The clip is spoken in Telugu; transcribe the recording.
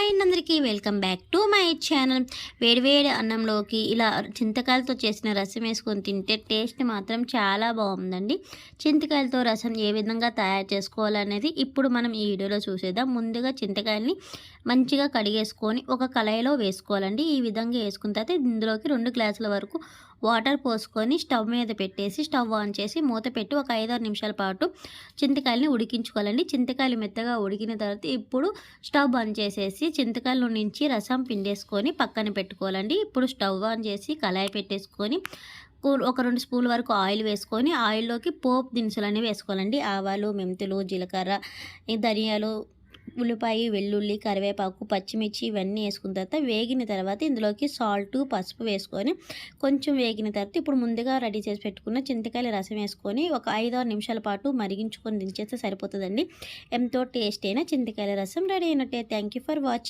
అండి అందరికీ welcome back to my channel. వేడివేడి అన్నంలోకి ఇలా చింతకాయలతో చేసిన రసం వేసుకొని తింటే టేస్ట్ మాత్రం చాలా బాగుందండి. చింతకాయలతో రసం ఏ విధంగా తయారు చేసుకోవాలనేది ఇప్పుడు మనం ఈ వీడియోలో చూసేద్దాం. ముందుగా చింతకాయల్ని మంచిగా కడిగేసుకొని ఒక కళాయిలో వేసుకోవాలండి. ఈ విధంగా వేసుకున్న తర్వాత ఇందులోకి 2 గ్లాసుల వరకు వాటర్ పోసుకొని స్టవ్ మీద పెట్టేసి స్టవ్ ఆన్ చేసి మూత పెట్టి ఒక 5-6 నిమిషాల పాటు చింతకాయలని ఉడికించుకోవాలండి. చింతకాయలు మెత్తగా ఉడికిన తర్వాత ఇప్పుడు స్టవ్ ఆన్ చేసేసి చింతకాయల నుంచి రసం పిండేసుకొని పక్కన పెట్టుకోవాలండి. ఇప్పుడు స్టవ్ ఆన్ చేసి కళాయి పెట్టేసుకొని ఒక 2 స్పూన్ల వరకు ఆయిల్ వేసుకొని ఆయిల్లోకి పోపు దినుసులు అనేవి వేసుకోవాలండి. ఆవాలు, మెంతులు, జీలకర్ర, ధనియాలు, ఉల్లిపాయ, వెల్లుల్లి, కరివేపాకు, పచ్చిమిర్చి ఇవన్నీ వేసుకున్న తర్వాత వేగిన తర్వాత ఇందులోకి సాల్ట్, పసుపు వేసుకొని కొంచెం వేగిన తర్వాత ఇప్పుడు ముందుగా రెడీ చేసి పెట్టుకున్న చింతకాయల రసం వేసుకొని ఒక 5-6 నిమిషాల పాటు మరిగించుకొని దించేస్తే సరిపోతుందండి. ఎంతో టేస్ట్ అయిన చింతకాయల రసం రెడీ అయినట్టే. Thank you for watching.